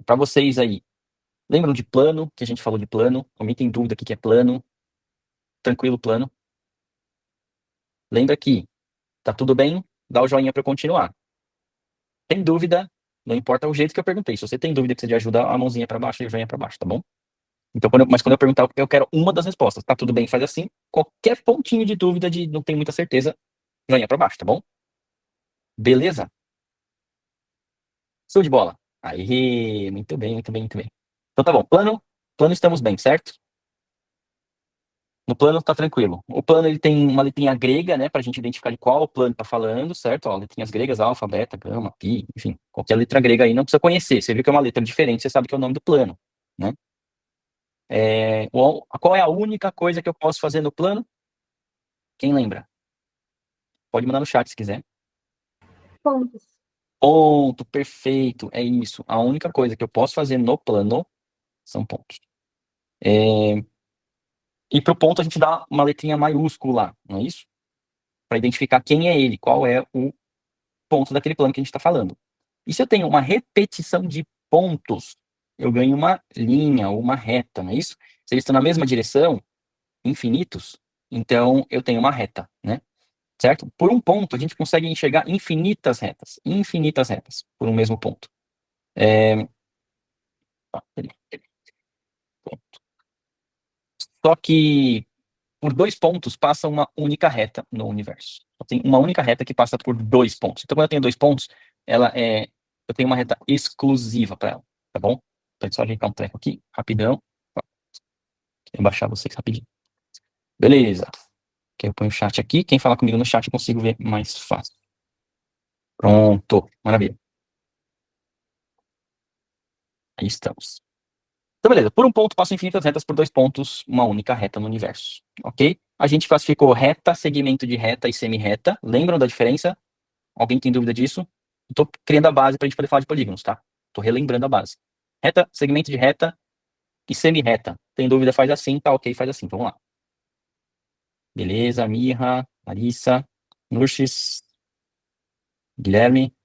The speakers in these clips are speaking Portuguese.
Para vocês aí, lembram de plano, que a gente falou de plano? Alguém tem dúvida o que que é plano? Tranquilo, plano? Lembra que tá tudo bem? Dá o joinha para eu continuar. Tem dúvida? Não importa o jeito que eu perguntei. Se você tem dúvida que precisa de ajuda, a mãozinha para baixo e o joinha para baixo, tá bom? Então, mas quando eu perguntar, eu quero uma das respostas. Tá tudo bem, faz assim. Qualquer pontinho de dúvida de não tem muita certeza, joinha para baixo, tá bom? Beleza? Show de bola. Aí, muito bem, muito bem, muito bem. Então tá bom. Plano estamos bem, certo? No plano tá tranquilo. O plano ele tem uma letrinha grega, né, pra gente identificar de qual plano tá falando, certo? Ó, letrinhas gregas, alfa, beta, gama, pi, enfim, qualquer letra grega aí não precisa conhecer. Você viu que é uma letra diferente, você sabe que é o nome do plano, né? Qual é a única coisa que eu posso fazer no plano? Quem lembra? Pode mandar no chat se quiser. Pontos. Ponto, perfeito, é isso. A única coisa que eu posso fazer no plano são pontos. E pro ponto a gente dá uma letrinha maiúscula, não é isso? Para identificar quem é ele, qual é o ponto daquele plano que a gente está falando. E se eu tenho uma repetição de pontos, eu ganho uma linha ou uma reta, não é isso? Se eles estão na mesma direção, infinitos, então eu tenho uma reta, né? Certo? Por um ponto, a gente consegue enxergar infinitas retas, por um mesmo ponto. Só que por dois pontos passa uma única reta no universo. Só tem uma única reta que passa por dois pontos. Então, quando eu tenho dois pontos, eu tenho uma reta exclusiva para ela, tá bom? Então, é só ajeitar um treco aqui, rapidão. Vou baixar vocês rapidinho. Beleza. Ok, eu ponho o chat aqui. Quem falar comigo no chat eu consigo ver mais fácil. Pronto. Maravilha. Aí estamos. Então, beleza. Por um ponto, passo infinitas retas, por dois pontos, uma única reta no universo. Ok? A gente classificou reta, segmento de reta e semi-reta. Lembram da diferença? Alguém tem dúvida disso? Estou criando a base para a gente poder falar de polígonos, tá? Estou relembrando a base. Reta, segmento de reta e semi-reta. Tem dúvida, faz assim, tá ok, faz assim. Vamos lá. Beleza, Mirra, Larissa, Nurches, Guilherme,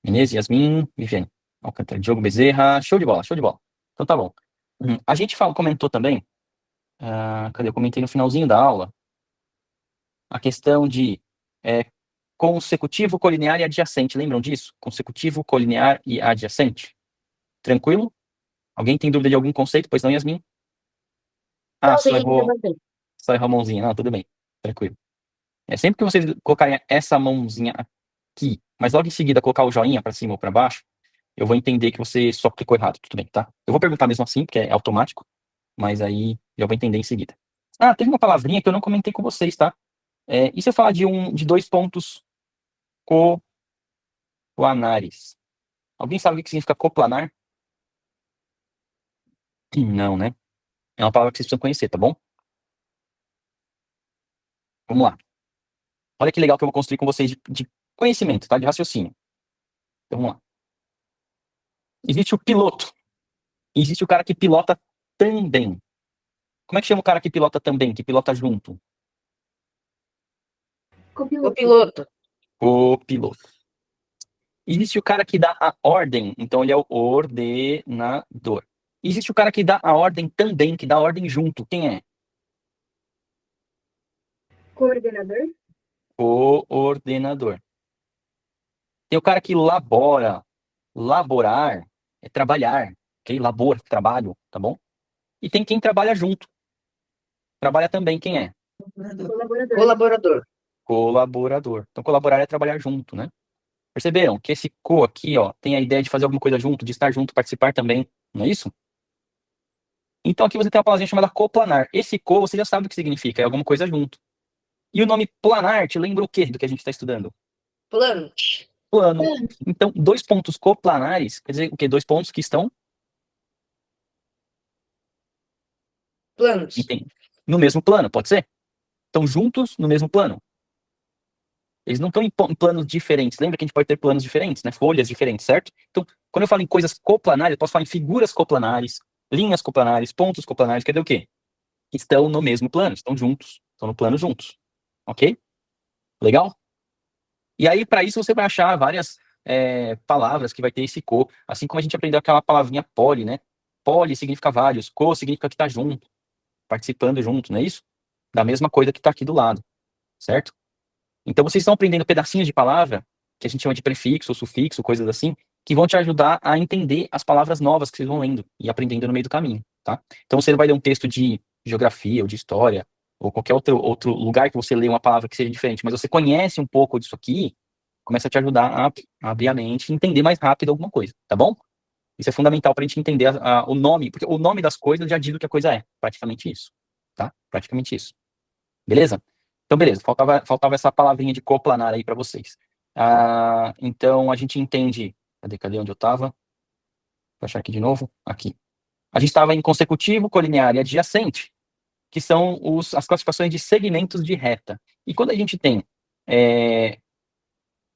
Menezes, Yasmin, Viviane, Alcântara, Diogo Bezerra. Show de bola, show de bola. Então tá bom. A gente comentou também, cadê? Eu comentei no finalzinho da aula, a questão de consecutivo, colinear e adjacente. Lembram disso? Consecutivo, colinear e adjacente. Tranquilo? Alguém tem dúvida de algum conceito? Pois não, Yasmin? Ah, Não, sim, ainda vai bem. só errou a mãozinha. Não, tudo bem. Tranquilo. Sempre que vocês colocarem essa mãozinha aqui, mas logo em seguida colocar o joinha para cima ou para baixo, eu vou entender que você só clicou errado. Tudo bem, tá? Eu vou perguntar mesmo assim, porque é automático, mas aí eu vou entender em seguida. Ah, teve uma palavrinha que eu não comentei com vocês, tá? E se eu falar de dois pontos coplanares? Alguém sabe o que significa coplanar? Não, né? É uma palavra que vocês precisam conhecer, tá bom? Vamos lá. Olha que legal que eu vou construir com vocês de conhecimento, tá? De raciocínio. Então, vamos lá. Existe o piloto. E existe o cara que pilota também. Como é que chama o cara que pilota também, que pilota junto? Copiloto. O piloto. Existe o cara que dá a ordem, então ele é o ordenador. Existe o cara que dá a ordem também, que dá a ordem junto. Quem é? Coordenador. O ordenador. Tem o cara que labora. Laborar é trabalhar, ok? Labor, trabalho, tá bom? E tem quem trabalha junto. Trabalha também, quem é? Colaborador. Colaborador. Então, colaborar é trabalhar junto, né? Perceberam que esse co aqui, ó, tem a ideia de fazer alguma coisa junto, de estar junto, participar também, não é isso? Então, aqui você tem uma palavrinha chamada coplanar. Esse co, você já sabe o que significa, é alguma coisa junto. E o nome planar te lembra o quê do que a gente está estudando? Plano. Plano. Então, dois pontos coplanares, quer dizer o quê? Dois pontos que estão Planos. no mesmo plano, pode ser? Estão juntos no mesmo plano. Eles não estão em planos diferentes. Lembra que a gente pode ter planos diferentes, né? Folhas diferentes, certo? Então, quando eu falo em coisas coplanares, eu posso falar em figuras coplanares, linhas coplanares, pontos coplanares, quer dizer o quê? Estão no mesmo plano, estão juntos, estão no plano juntos. Ok? Legal? E aí, para isso, você vai achar várias palavras que vai ter esse co, assim como a gente aprendeu aquela palavrinha poli, né? Poli significa vários, co significa que tá junto, participando junto, não é isso? Da mesma coisa que tá aqui do lado, certo? Então vocês estão aprendendo pedacinhos de palavra, que a gente chama de prefixo, sufixo, coisas assim, que vão te ajudar a entender as palavras novas que vocês vão lendo e aprendendo no meio do caminho, tá? Então você vai ler um texto de geografia ou de história, ou qualquer outro lugar que você lê uma palavra que seja diferente, mas você conhece um pouco disso aqui, começa a te ajudar a abrir a mente e entender mais rápido alguma coisa, tá bom? Isso é fundamental para a gente entender o nome, porque o nome das coisas já diz o que a coisa é, praticamente isso, tá? Praticamente isso. Beleza? Então, beleza, faltava essa palavrinha de coplanar aí para vocês. Então, a gente entende. Cadê onde eu estava? Vou achar aqui de novo. Aqui. A gente estava em consecutivo, colinear e adjacente, que são as classificações de segmentos de reta. E quando a gente tem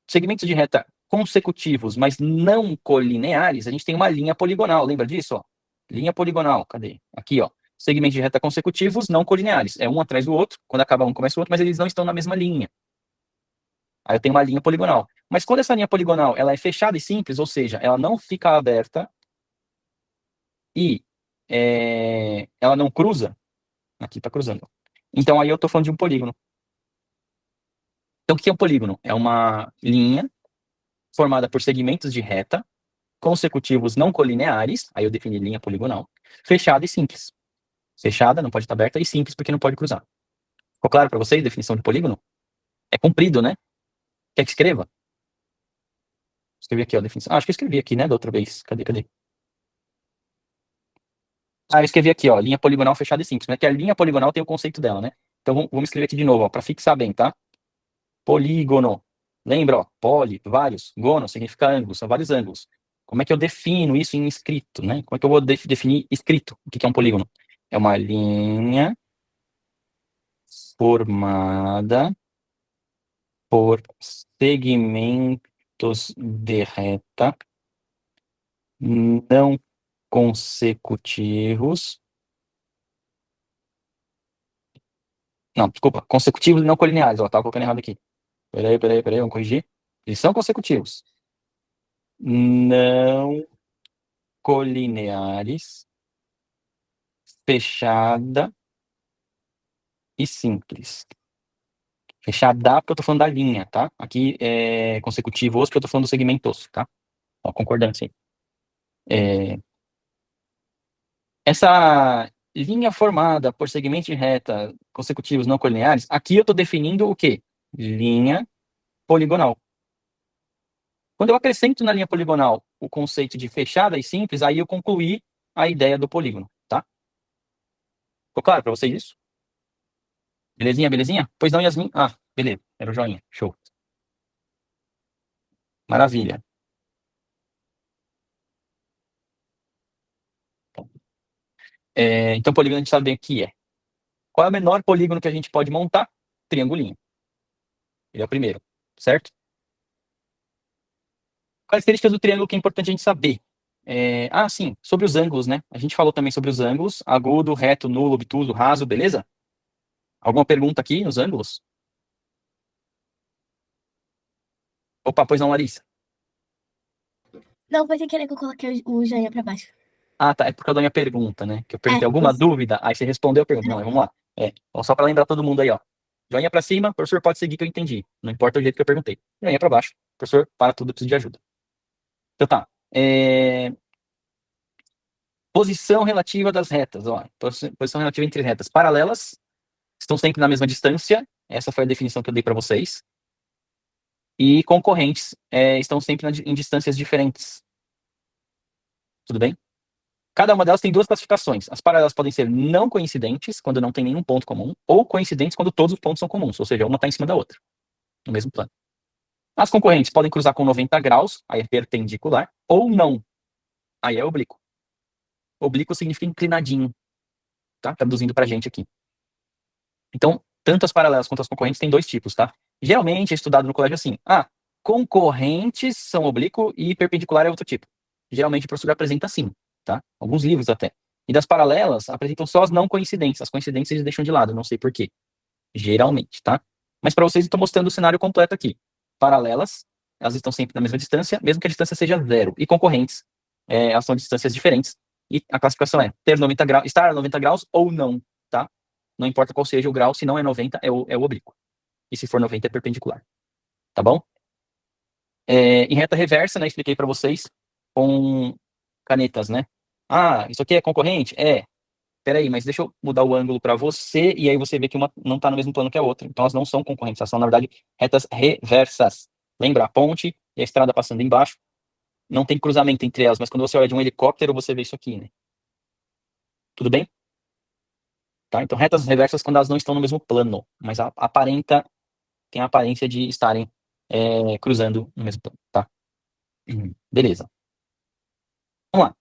segmentos de reta consecutivos, mas não colineares, a gente tem uma linha poligonal. Lembra disso? Ó? Linha poligonal. Cadê? Aqui, ó. Segmentos de reta consecutivos não colineares. É um atrás do outro. Quando acaba um, começa o outro, mas eles não estão na mesma linha. Aí eu tenho uma linha poligonal. Mas quando essa linha poligonal ela é fechada e simples, ou seja, ela não fica aberta e ela não cruza, aqui está cruzando. Então aí eu estou falando de um polígono. Então o que é um polígono? É uma linha formada por segmentos de reta consecutivos não colineares, aí eu defini linha poligonal, fechada e simples. Fechada, não pode estar aberta, e simples, porque não pode cruzar. Ficou claro para vocês a definição de polígono? É comprido, né? Quer que escreva? Escrevi aqui, ó, a definição. Acho que eu escrevi aqui, né, da outra vez. Cadê? Eu escrevi aqui, ó, linha poligonal fechada e simples, né? Que a linha poligonal tem o conceito dela, né? Então vamos escrever aqui de novo, ó, para fixar bem, tá? Polígono. Lembra, ó, poli, vários, gono significa ângulo, são vários ângulos. Como é que eu defino isso em escrito, né? Como é que eu vou definir escrito? O que é um polígono? É uma linha formada por segmentos de reta não consecutivos. Não, desculpa, consecutivos e não colineares. Ó, tava colocando errado aqui. Peraí, vamos corrigir. Eles são consecutivos. Não colineares, fechada e simples. Fechada porque eu tô falando da linha, tá? Aqui é consecutivos porque eu tô falando do segmento osso, tá? Ó, concordância aí. Essa linha formada por segmentos de reta consecutivos não colineares, aqui eu tô definindo o quê? Linha poligonal. Quando eu acrescento na linha poligonal o conceito de fechada e simples, aí eu concluí a ideia do polígono, tá? Ficou claro para vocês isso? Belezinha? Pois não, Yasmin? Ah, beleza. Era o joinha. Show. Maravilha. Então, polígono a gente sabe bem o que é. Qual é o menor polígono que a gente pode montar? Triangulinho. Ele é o primeiro, certo? Características do triângulo que é importante a gente saber. Sim, sobre os ângulos, né? A gente falou também sobre os ângulos, agudo, reto, nulo, obtuso, raso, beleza? Alguma pergunta aqui nos ângulos? Opa, pois não, Larissa. Não, foi sem querer que eu coloquei o joinha pra baixo. Ah, tá, é por causa da minha pergunta, né? Que eu perguntei alguma dúvida, aí você respondeu a pergunta. Não, vamos lá. Só para lembrar todo mundo aí, ó. Joinha para cima, professor pode seguir que eu entendi. Não importa o jeito que eu perguntei. Joinha para baixo, professor, para tudo, eu preciso de ajuda. Então tá. Posição relativa das retas, ó. Posição relativa entre retas paralelas, estão sempre na mesma distância. Essa foi a definição que eu dei para vocês. E concorrentes estão sempre em distâncias diferentes. Tudo bem? Cada uma delas tem duas classificações. As paralelas podem ser não coincidentes, quando não tem nenhum ponto comum, ou coincidentes quando todos os pontos são comuns, ou seja, uma está em cima da outra, no mesmo plano. As concorrentes podem cruzar com 90 graus, aí é perpendicular, ou não, aí é oblíquo. Oblíquo significa inclinadinho, tá? Traduzindo pra gente aqui. Então, tanto as paralelas quanto as concorrentes têm dois tipos, tá? Geralmente é estudado no colégio assim, concorrentes são oblíquo e perpendicular é outro tipo. Geralmente o professor apresenta assim, tá? Alguns livros até. E das paralelas apresentam só as não coincidentes. As coincidentes eles deixam de lado, não sei por quê. Geralmente, tá? Mas para vocês eu estou mostrando o cenário completo aqui. Paralelas elas estão sempre na mesma distância, mesmo que a distância seja 0. E concorrentes, elas são distâncias diferentes. E a classificação é ter 90 graus, estar a 90 graus ou não, tá? Não importa qual seja o grau, se não é 90, é o oblíquo. E se for 90, é perpendicular. Tá bom? Em reta reversa, né, expliquei para vocês com canetas, né? Ah, isso aqui é concorrente? Peraí, mas deixa eu mudar o ângulo para você, e aí você vê que uma não está no mesmo plano que a outra. Então elas não são concorrentes, elas são, na verdade, retas reversas. Lembra? A ponte e a estrada passando embaixo. Não tem cruzamento entre elas, mas quando você olha de um helicóptero, você vê isso aqui, né? Tudo bem? Tá? Então, retas reversas quando elas não estão no mesmo plano, mas tem a aparência de estarem cruzando no mesmo plano, tá? Beleza. Vamos lá.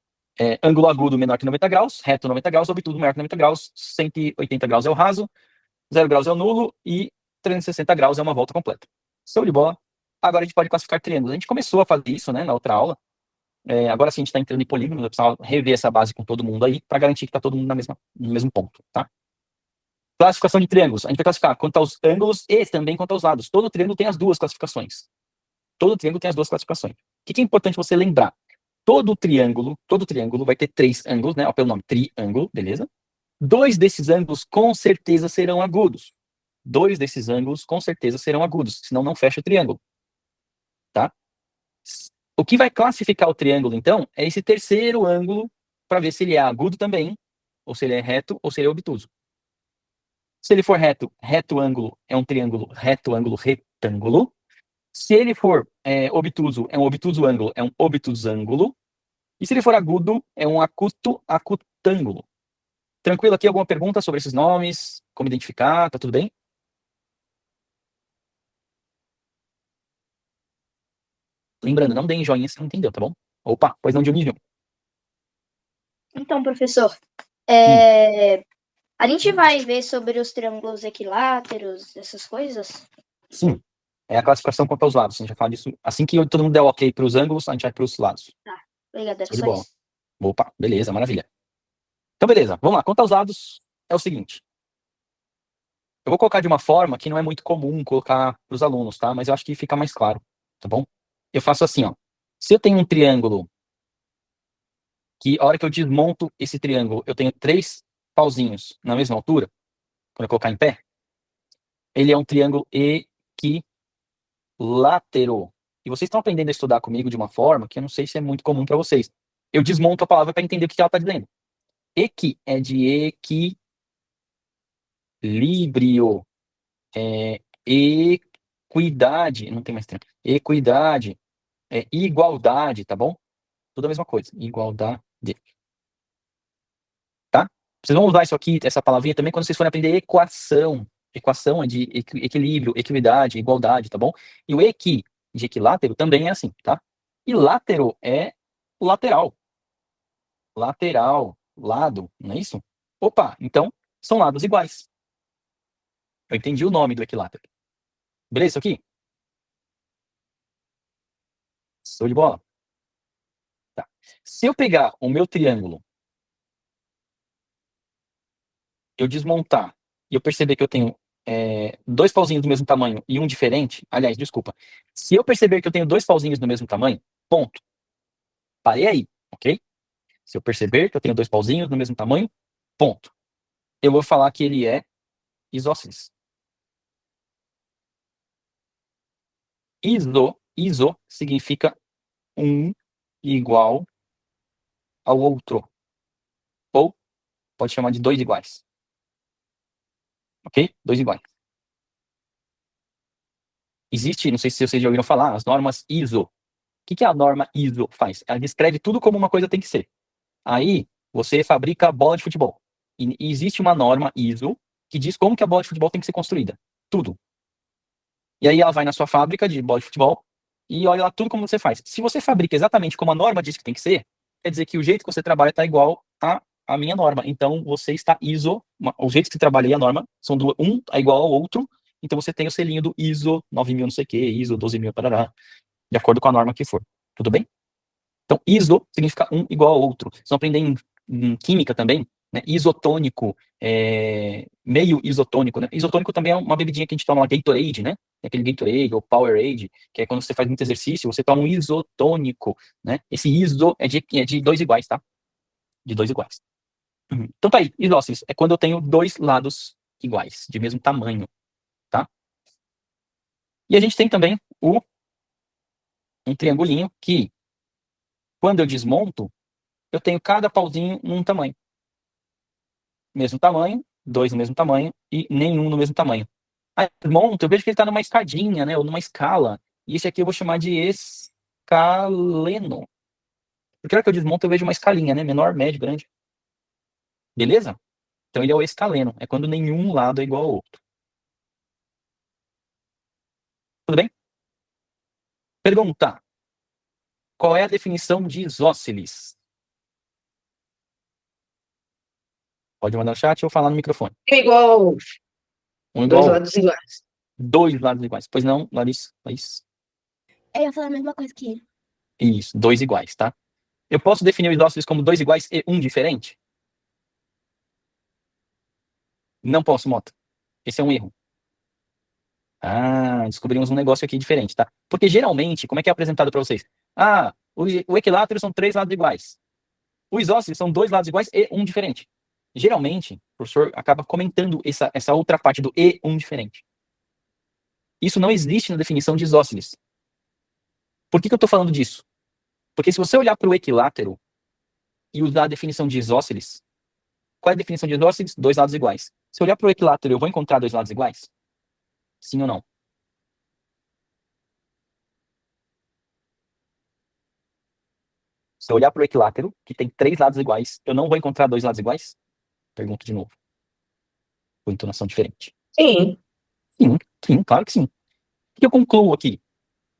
Ângulo agudo menor que 90 graus, reto 90 graus, obtuso maior que 90 graus, 180 graus é o raso, 0 graus é o nulo e 360 graus é uma volta completa. Show de bola. Agora a gente pode classificar triângulos. A gente começou a fazer isso, né, na outra aula. Agora sim a gente está entrando em polígonos, eu precisava rever essa base com todo mundo aí, para garantir que está todo mundo no mesmo ponto, tá? Classificação de triângulos. A gente vai classificar quanto aos ângulos e também quanto aos lados. Todo triângulo tem as duas classificações. Todo triângulo tem as duas classificações. O que é importante você lembrar? Todo triângulo vai ter 3 ângulos, né? Ó, pelo nome, triângulo, beleza? 2 desses ângulos com certeza serão agudos. 2 desses ângulos com certeza serão agudos, senão não fecha o triângulo. Tá? O que vai classificar o triângulo, então, é esse terceiro ângulo, para ver se ele é agudo também, ou se ele é reto, ou se ele é obtuso. Se ele for reto, reto ângulo é um triângulo reto ângulo retângulo. Se ele for obtuso, é um obtuso ângulo, é um obtusângulo. E se ele for agudo, é um acutângulo. Tranquilo aqui? Alguma pergunta sobre esses nomes? Como identificar? Tá tudo bem? Lembrando, não deem joinha se não entendeu, tá bom? Opa, pois não, Dionísio. Então, professor, a gente vai ver sobre os triângulos equiláteros, essas coisas? Sim. É a classificação quanto aos lados. A gente vai falar disso. Assim que todo mundo der o ok para os ângulos, a gente vai para os lados. Tá, obrigada, era Show de só bola. isso. Opa, beleza, maravilha. Então, beleza, vamos lá. Quanto aos lados, é o seguinte. Eu vou colocar de uma forma que não é muito comum colocar para os alunos, tá? Mas eu acho que fica mais claro, tá bom? Eu faço assim, ó. Se eu tenho um triângulo que a hora que eu desmonto esse triângulo, eu tenho 3 pauzinhos na mesma altura, quando eu colocar em pé, ele é um triângulo equilátero. E vocês estão aprendendo a estudar comigo de uma forma que eu não sei se é muito comum para vocês. Eu desmonto a palavra para entender o que ela está dizendo. Equi é de equilíbrio, equidade, não tem mais tempo. Equidade, igualdade, tá bom? Tudo a mesma coisa. Igualdade. Tá? Vocês vão usar isso aqui, essa palavrinha também, quando vocês forem aprender equação. Equação é de equilíbrio, equidade, igualdade, tá bom? E o equi, de equilátero, também é assim, tá? E látero é lateral. Lateral, lado, não é isso? Opa, então são lados iguais. Eu entendi o nome do equilátero. Beleza isso aqui? Show de bola. Tá. Se eu pegar o meu triângulo, eu desmontar, e eu perceber que eu tenho 2 pauzinhos do mesmo tamanho e um diferente, aliás, desculpa. Se eu perceber que eu tenho 2 pauzinhos do mesmo tamanho, ponto. Parei aí, ok? Se eu perceber que eu tenho 2 pauzinhos do mesmo tamanho, ponto. Eu vou falar que ele é isósceles. Iso significa um igual ao outro. Ou pode chamar de 2 iguais. Ok? 2 iguais. Existe, não sei se vocês já ouviram falar, as normas ISO. O que a norma ISO faz? Ela descreve tudo como uma coisa tem que ser. Aí, você fabrica a bola de futebol. E existe uma norma ISO que diz como que a bola de futebol tem que ser construída. Tudo. E aí ela vai na sua fábrica de bola de futebol e olha lá tudo como você faz. Se você fabrica exatamente como a norma diz que tem que ser, quer dizer que o jeito que você trabalha está igual à minha norma. Então, você está ISO, o jeito que você trabalha e a norma, um é igual ao outro, então você tem o selinho do ISO 9000 não sei o que, ISO 12000, parará, de acordo com a norma que for. Tudo bem? Então, ISO significa um igual ao outro. Vocês vão aprender em química também, né? Isotônico, meio isotônico, né? Isotônico também é uma bebidinha que a gente toma lá, Gatorade, né? Aquele Gatorade ou Powerade, que é quando você faz muito exercício, você toma um isotônico, né? Esse iso é de dois iguais, tá? De dois iguais. Então tá aí, isósceles é quando eu tenho dois lados iguais, de mesmo tamanho, tá? E a gente tem também um triangulinho que, quando eu desmonto, eu tenho cada pauzinho num tamanho. Mesmo tamanho, dois no mesmo tamanho e nenhum no mesmo tamanho. Aí monto, eu vejo que ele está numa escadinha, né? Ou numa escala. E esse aqui eu vou chamar de escaleno. Porque na hora que eu desmonto, eu vejo uma escalinha, né? Menor, médio, grande. Beleza? Então ele é o escaleno. É quando nenhum lado é igual ao outro. Tudo bem? Pergunta. Qual é a definição de isósceles? Pode mandar no chat ou falar no microfone. Igual, Um dois igual ao outro. lados iguais. Dois lados iguais. Pois não, Larissa? Larissa? Eu ia falar a mesma coisa que ele. Isso, dois iguais, tá? Eu posso definir os isósceles como dois iguais e um diferente? Não posso, Mota. Esse é um erro. Ah, descobrimos um negócio aqui diferente, tá? Porque geralmente, como é que é apresentado para vocês? Ah, o equilátero são três lados iguais. Os isósceles são dois lados iguais e um diferente. Geralmente, o professor acaba comentando essa outra parte do e um diferente. Isso não existe na definição de isósceles. Por que eu estou falando disso? Porque se você olhar para o equilátero e usar a definição de isósceles, qual é a definição de isósceles? Dois lados iguais. Se eu olhar para o equilátero, eu vou encontrar dois lados iguais? Sim ou não? Se eu olhar para o equilátero, que tem três lados iguais, eu não vou encontrar dois lados iguais? Pergunto de novo, com entonação diferente. Sim. Sim, sim, claro que sim. O que eu concluo aqui?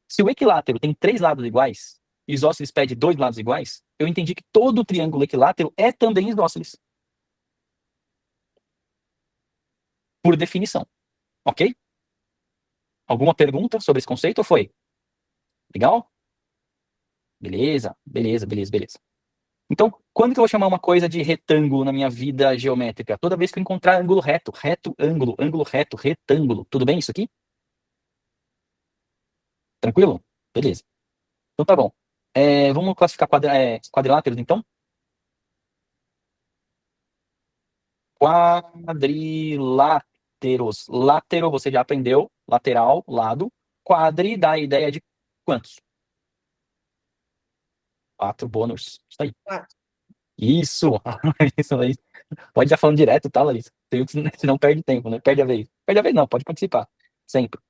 Se o equilátero tem três lados iguais, e isósceles pede dois lados iguais, eu entendi que todo triângulo equilátero é também isósceles. Por definição. Ok? Alguma pergunta sobre esse conceito ou foi? Legal? Beleza, beleza, beleza, beleza. Então, quando que eu vou chamar uma coisa de retângulo na minha vida geométrica? Toda vez que eu encontrar ângulo reto, reto, ângulo, ângulo reto, retângulo. Tudo bem isso aqui? Tranquilo? Beleza. Então tá bom. Vamos classificar quadriláteros, então? Quadriláteros. Látero, você já aprendeu. Lateral, lado. Quadri dá a ideia de quantos? Quatro bônus. Isso aí. Quatro. Isso. Isso aí. Pode já falando direto, tá, Larissa? Senão perde tempo, né? Perde a vez. Perde a vez não, pode participar. Sempre.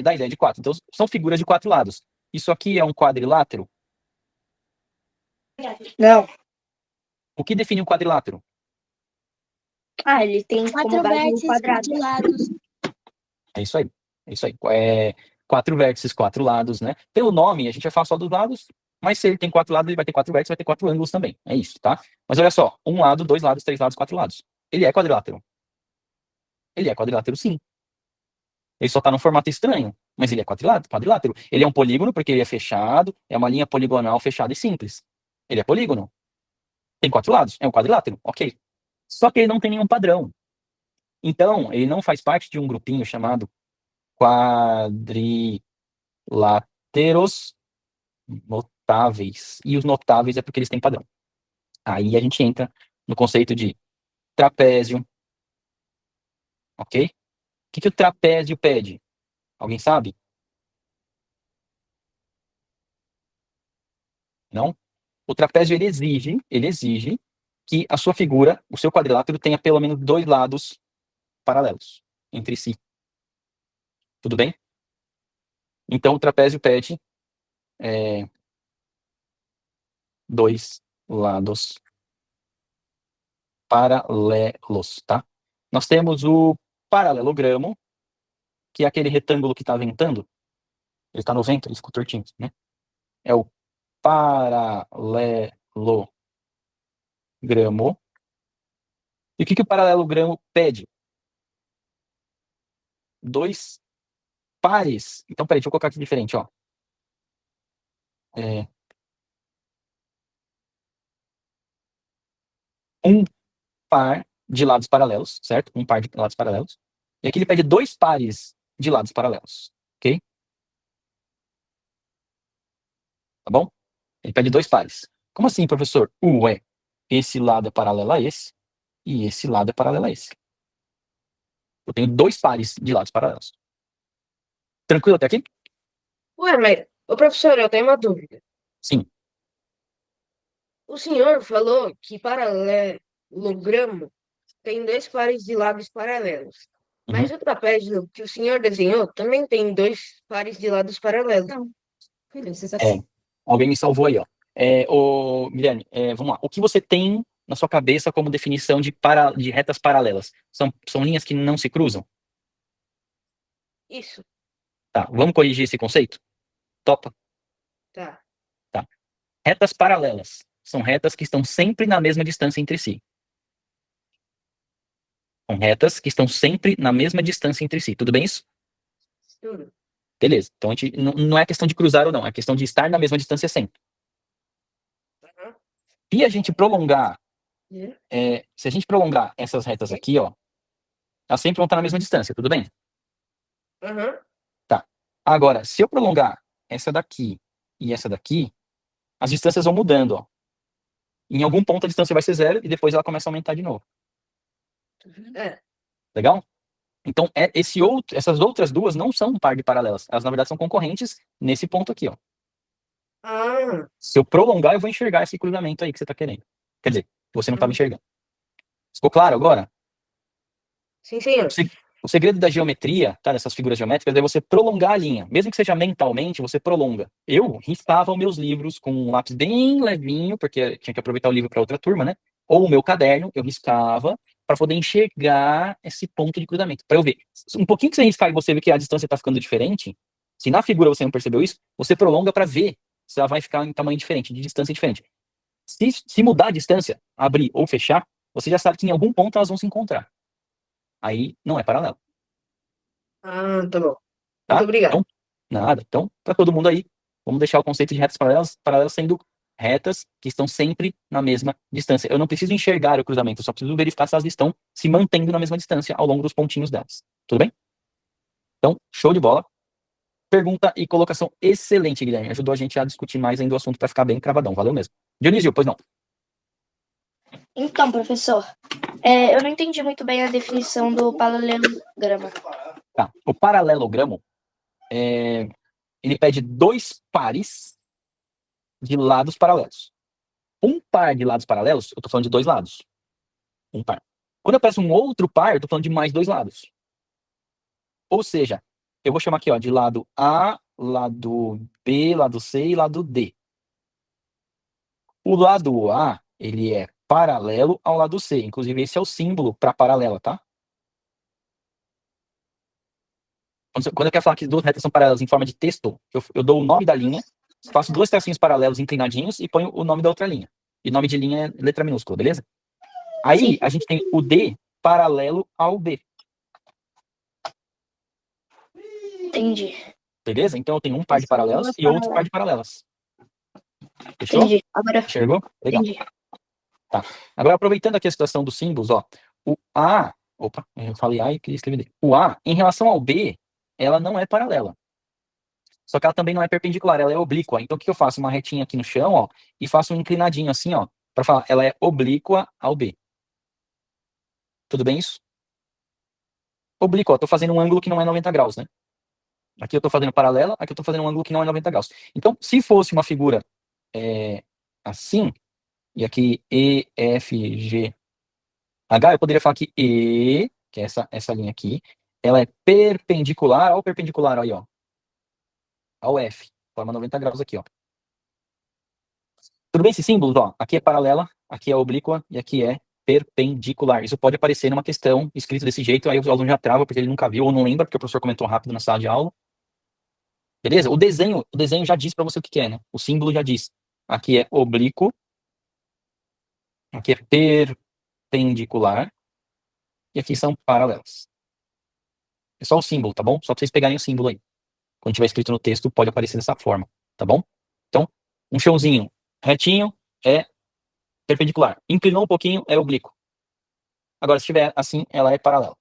Dá a ideia de quatro. Então, são figuras de quatro lados. Isso aqui é um quadrilátero. Não. O que define um quadrilátero? Ah, ele tem Quatro como base um vértices, quadrado. quatro lados. É isso aí. É isso aí. Quatro vértices, quatro lados, né? Pelo nome, a gente vai falar só dos lados, mas se ele tem quatro lados, ele vai ter quatro vértices, vai ter quatro ângulos também. É isso, tá? Mas olha só, um lado, dois lados, três lados, quatro lados. Ele é quadrilátero. Ele é quadrilátero, sim. Ele só tá num formato estranho, mas ele é quadrilátero. Ele é um polígono porque ele é fechado, é uma linha poligonal fechada e simples. Ele é polígono. Tem quatro lados, é um quadrilátero, ok. Só que ele não tem nenhum padrão. Então, ele não faz parte de um grupinho chamado quadriláteros notáveis. E os notáveis é porque eles têm padrão. Aí a gente entra no conceito de trapézio, ok? O que o trapézio pede? Alguém sabe? Não? O trapézio ele exige que a sua figura, o seu quadrilátero, tenha pelo menos dois lados paralelos entre si. Tudo bem? Então o trapézio pede dois lados paralelos, tá? Nós temos o paralelogramo, que é aquele retângulo que está ventando. Ele está no vento, ele ficou tortinho, né? É o paralelogramo. E o que o paralelogramo pede? Dois pares. Então, peraí, deixa eu colocar aqui diferente, ó. Um par de lados paralelos, certo? Um par de lados paralelos. E aqui ele pede 2 pares de lados paralelos, ok? Tá bom? Ele pede 2 pares. Como assim, professor? Ué, esse lado é paralelo a esse e esse lado é paralelo a esse. Eu tenho 2 pares de lados paralelos. Tranquilo até aqui? Ué, mas, ô professor, eu tenho uma dúvida. Sim. O senhor falou que paralelogramo tem 2 pares de lados paralelos. Mas Uhum. o trapézio que o senhor desenhou também tem 2 pares de lados paralelos. Não. Filho, você só... É, alguém me salvou aí, ó. Guilherme, vamos lá. O que você tem na sua cabeça como definição de retas paralelas? São linhas que não se cruzam? Isso, Tá, vamos corrigir esse conceito? Topa? tá. Tá. Retas paralelas são retas que estão sempre na mesma distância entre si. São retas que estão sempre na mesma distância entre si. Tudo bem isso? Tudo. Beleza. Então a gente não é questão de cruzar ou não, é questão de estar na mesma distância sempre. Aham. Se a gente prolongar, É. se a gente prolongar essas retas aqui, ó, elas sempre vão estar na mesma distância, tudo bem? Aham. Tá. Agora, se eu prolongar essa daqui e essa daqui, as distâncias vão mudando, ó. Em algum ponto a distância vai ser zero e depois ela começa a aumentar de novo. É. Legal? Então, essas outras duas não são um par de paralelas. Elas, na verdade, são concorrentes nesse ponto aqui, ó. Ah, Se eu prolongar, eu vou enxergar esse cruzamento aí que você está querendo. Quer dizer, você não estava hum. enxergando. Ficou claro agora? Sim, O senhor. se- o segredo da geometria, tá, dessas figuras geométricas, é você prolongar a linha. Mesmo que seja mentalmente, você prolonga. Eu riscava os meus livros com um lápis bem levinho, porque tinha que aproveitar o livro para outra turma, né? Ou o meu caderno, eu riscava para poder enxergar esse ponto de cruzamento. Para eu ver. Um pouquinho que você riscar e você vê que a distância está ficando diferente, se na figura você não percebeu isso, você prolonga para ver se ela vai ficar em tamanho diferente, de distância diferente. Se mudar a distância, abrir ou fechar, você já sabe que em algum ponto elas vão se encontrar. Aí não é paralelo. Ah, tá bom. Muito Tá? obrigado. Então, nada. Então, para todo mundo aí, vamos deixar o conceito de retas paralelas sendo retas que estão sempre na mesma distância. Eu não preciso enxergar o cruzamento, eu só preciso verificar se elas estão se mantendo na mesma distância ao longo dos pontinhos delas. Tudo bem? Então, show de bola. Pergunta e colocação excelente, Guilherme. Ajudou a gente a discutir mais ainda o assunto para ficar bem cravadão. Valeu mesmo. Dionísio, pois não. Então, professor, eu não entendi muito bem a definição do paralelograma. Tá. O paralelogramo, ele pede 2 pares de lados paralelos. Um par de lados paralelos, eu estou falando de 2 lados. Um par. Quando eu peço um outro par, eu estou falando de mais 2 lados. Ou seja, eu vou chamar aqui, ó, de lado A, lado B, lado C e lado D. O lado A, ele é paralelo ao lado C. Inclusive, esse é o símbolo para paralela, tá? Quando eu quero falar que duas retas são paralelas em forma de texto, eu dou o nome da linha, faço 2 tracinhos paralelos inclinadinhos e ponho o nome da outra linha. E nome de linha é letra minúscula, beleza? Aí, Sim. a gente tem o D paralelo ao B. Entendi. Beleza? Então eu tenho um par de São paralelas duas e outro par paralelas. de paralelas. Fechou? Entendi. Agora, Enxergou? Legal. entendi. Tá. Agora, aproveitando aqui a situação dos símbolos, ó. O A. Opa, eu falei A e queria escrever D. O A, em relação ao B, ela não é paralela. Só que ela também não é perpendicular, ela é oblíqua. Então o que eu faço? Uma retinha aqui no chão, ó, e faço um inclinadinho assim, ó, para falar, ela é oblíqua ao B. Tudo bem isso? Oblíqua, ó, tô fazendo um ângulo que não é 90 graus, né? Aqui eu tô fazendo paralela, aqui eu tô fazendo um ângulo que não é 90 graus. Então, se fosse uma figura assim, e aqui E, F, G, H, eu poderia falar que E, que é essa linha aqui, ela é perpendicular ao perpendicular, aí, ó, ao F. Forma 90 graus aqui, ó. Tudo bem esses símbolos, ó? Aqui é paralela, aqui é oblíqua e aqui é perpendicular. Isso pode aparecer numa questão escrita desse jeito, aí o aluno já trava porque ele nunca viu ou não lembra porque o professor comentou rápido na sala de aula. Beleza? O desenho já diz para você o que é, né? O símbolo já diz. Aqui é oblíquo, aqui é perpendicular e aqui são paralelas. É só o símbolo, tá bom? Só para vocês pegarem o símbolo aí. Quando tiver escrito no texto, pode aparecer dessa forma, tá bom? Então, um chãozinho retinho é perpendicular. Inclinou um pouquinho é oblíquo. Agora, se tiver assim, ela é paralela.